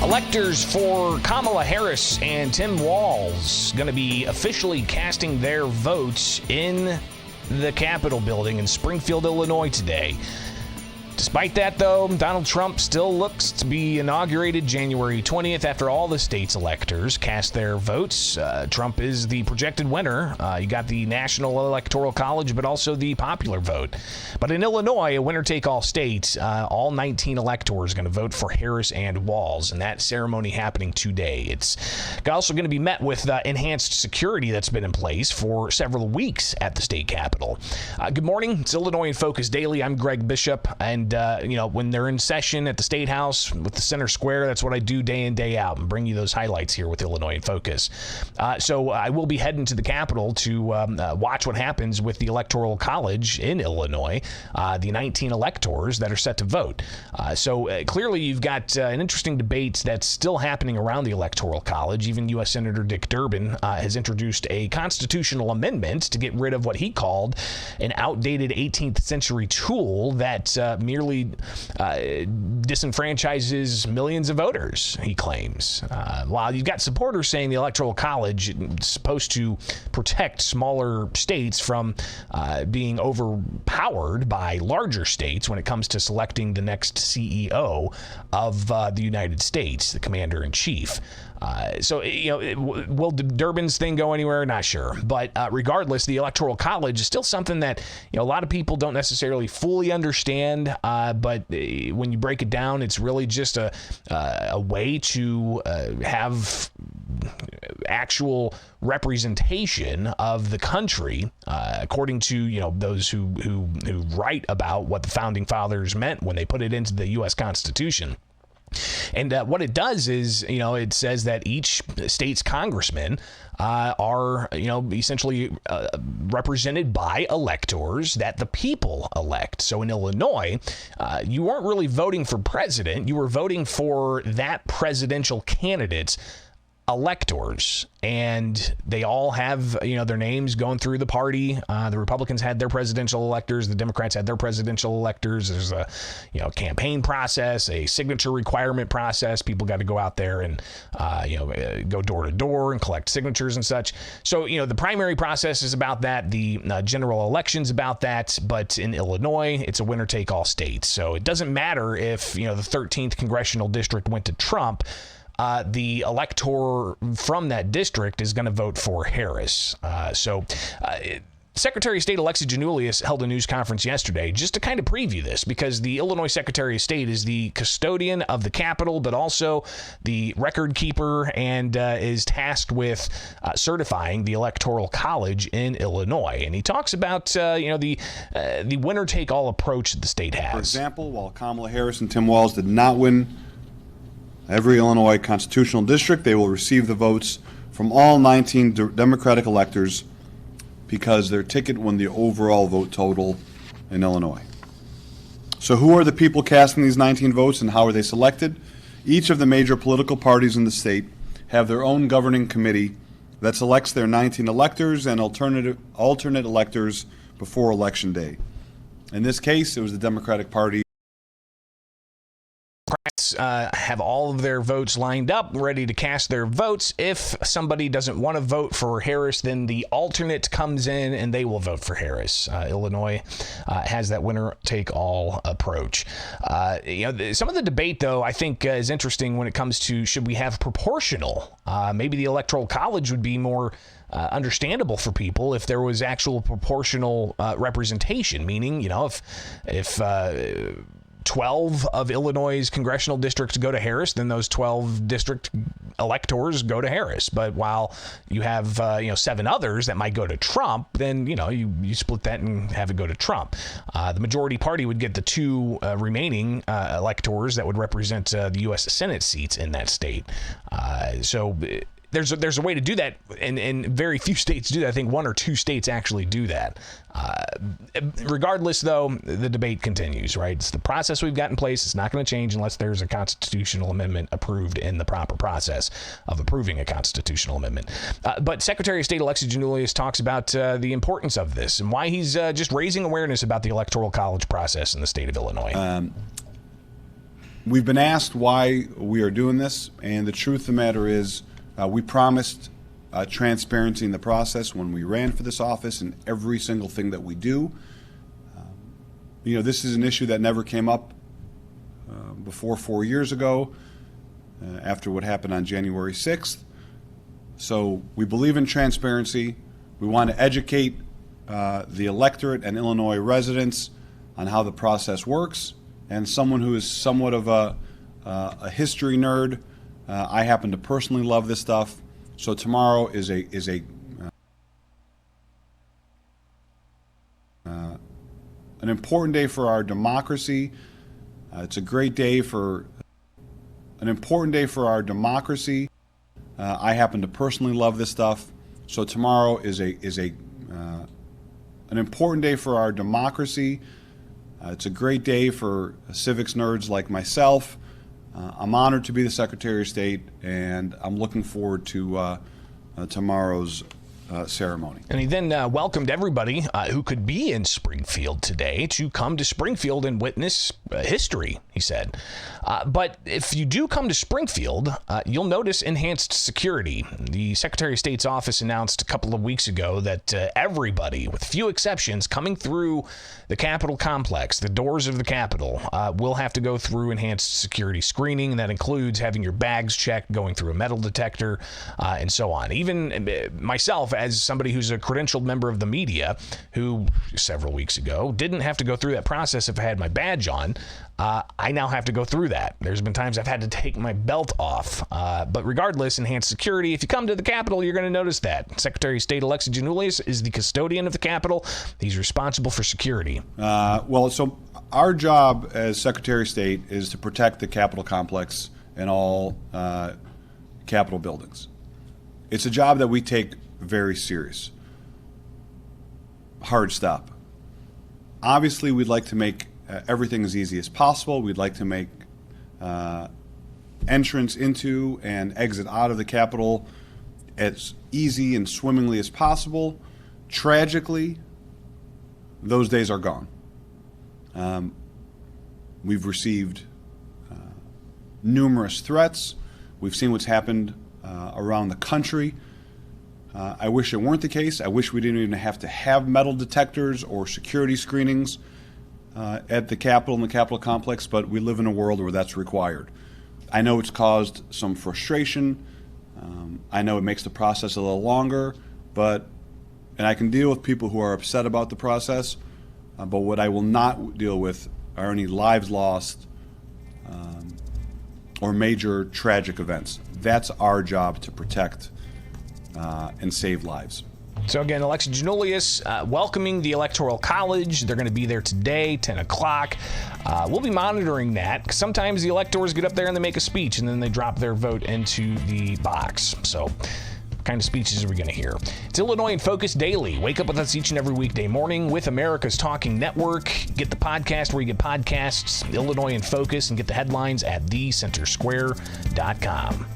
Electors for Kamala Harris and Tim Walz going to be officially casting their votes in the Capitol building in Springfield, Illinois today. Despite that, though, Donald Trump still looks to be inaugurated January 20th after all the state's electors cast their votes. Trump is the projected winner. You got the National Electoral College, but also the popular vote. But in Illinois, a winner-take-all state, all 19 electors are going to vote for Harris and Walz, and that ceremony happening today. It's also going to be met with enhanced security that's been in place for several weeks at the state capitol. Good morning. It's Illinois in Focus Daily. I'm Greg Bishop, and when they're in session at the State House with the center square, that's what I do day in, day out, and bring you those highlights here with Illinois in Focus. So I will be heading to the Capitol to watch what happens with the Electoral College in Illinois, the 19 electors that are set to vote. So clearly you've got an interesting debate that's still happening around the Electoral College. Even U.S. Senator Dick Durbin has introduced a constitutional amendment to get rid of what he called an outdated 18th century tool that merely disenfranchises millions of voters, he claims. While you've got supporters saying the Electoral College is supposed to protect smaller states from being overpowered by larger states when it comes to selecting the next CEO of the United States, the commander-in-chief. Will Durbin's thing go anywhere? Not sure. But regardless, the Electoral College is still something that a lot of people don't necessarily fully understand. But when you break it down, it's really just a way to have actual representation of the country, according to those who write about what the founding fathers meant when they put it into the U.S. Constitution. And what it does is, it says that each state's congressmen are, essentially represented by electors that the people elect. So in Illinois, you weren't really voting for president. You were voting for that presidential candidate's electors, and they all have their names going through the party. The Republicans had their presidential electors, the Democrats had their presidential electors. There's a campaign process, a signature requirement process. People got to go out there and go door to door and collect signatures and such. So the primary process is about that. The general election's about that. But in Illinois, it's a winner take all state. So it doesn't matter if the 13th congressional district went to Trump. The elector from that district is going to vote for Harris. Secretary of State Alexi Giannoulias held a news conference yesterday just to kind of preview this, because the Illinois Secretary of State is the custodian of the Capitol, but also the record keeper, and is tasked with certifying the Electoral College in Illinois. And he talks about the winner-take-all approach that the state has. For example, while Kamala Harris and Tim Walz did not win every Illinois constitutional district, they will receive the votes from all 19 Democratic electors because their ticket won the overall vote total in Illinois. So who are the people casting these 19 votes, and how are they selected? Each of the major political parties in the state have their own governing committee that selects their 19 electors and alternate electors before Election Day. In this case, it was the Democratic Party. Have all of their votes lined up, ready to cast their votes. If somebody doesn't want to vote for Harris, then the alternate comes in and they will vote for Harris. Illinois has that winner-take-all approach. Some of the debate, though, I think is interesting when it comes to, should we have proportional? Maybe the Electoral College would be more understandable for people if there was actual proportional representation, meaning, if 12 of Illinois' congressional districts go to Harris, then those 12 district electors go to Harris. But while you have 7 others that might go to Trump, then you split that and have it go to Trump. The majority party would get the 2 remaining electors that would represent the U.S. Senate seats in that state. There's a way to do that, and very few states do that. I think 1 or 2 states actually do that. Regardless, though, the debate continues, right? It's the process we've got in place. It's not going to change unless there's a constitutional amendment approved in the proper process of approving a constitutional amendment. But Secretary of State Alexi Giannoulias talks about the importance of this and why he's just raising awareness about the Electoral College process in the state of Illinois. We've been asked why we are doing this, and the truth of the matter is we promised transparency in the process when we ran for this office and every single thing that we do. This is an issue that never came up before 4 years ago after what happened on January 6th. So we believe in transparency. We want to educate the electorate and Illinois residents on how the process works. And someone who is somewhat of a history nerd, I happen to personally love this stuff. So tomorrow is an important day for our democracy. It's a great day for an important day for our democracy. I happen to personally love this stuff. So tomorrow is an important day for our democracy. It's a great day for civics nerds like myself. I'm honored to be the Secretary of State, and I'm looking forward to tomorrow's ceremony. And he then welcomed everybody who could be in Springfield today to come to Springfield and witness history, he said. But if you do come to Springfield, you'll notice enhanced security. The Secretary of State's office announced a couple of weeks ago that everybody, with few exceptions, coming through the Capitol complex, the doors of the Capitol, will have to go through enhanced security screening. That includes having your bags checked, going through a metal detector, and so on. Even myself, as somebody who's a credentialed member of the media, who several weeks ago didn't have to go through that process if I had my badge on, I now have to go through that. There's been times I've had to take my belt off. But regardless, enhanced security, if you come to the Capitol, you're going to notice that. Secretary of State Alexis Giannoulias is the custodian of the Capitol. He's responsible for security. So our job as Secretary of State is to protect the Capitol complex and all Capitol buildings. It's a job that we take very serious. Hard stop. Obviously, we'd like to make everything as easy as possible. We'd like to make entrance into and exit out of the Capitol as easy and swimmingly as possible. Tragically, those days are gone. We've received numerous threats. We've seen what's happened around the country. I wish it weren't the case. I wish we didn't even have to have metal detectors or security screenings at the Capitol and the Capitol complex, but we live in a world where that's required. I know it's caused some frustration. I know it makes the process a little longer, and I can deal with people who are upset about the process, but what I will not deal with are any lives lost or major tragic events. That's our job, to protect and save lives. So again, Alexis Giannoulias welcoming the Electoral College. They're going to be there today, 10 o'clock. We'll be monitoring that, because sometimes the electors get up there and they make a speech and then they drop their vote into the box. So what kind of speeches are we going to hear? It's Illinois in Focus Daily. Wake up with us each and every weekday morning with America's Talking Network. Get the podcast where you get podcasts, Illinois in Focus, and get the headlines at thecentersquare.com.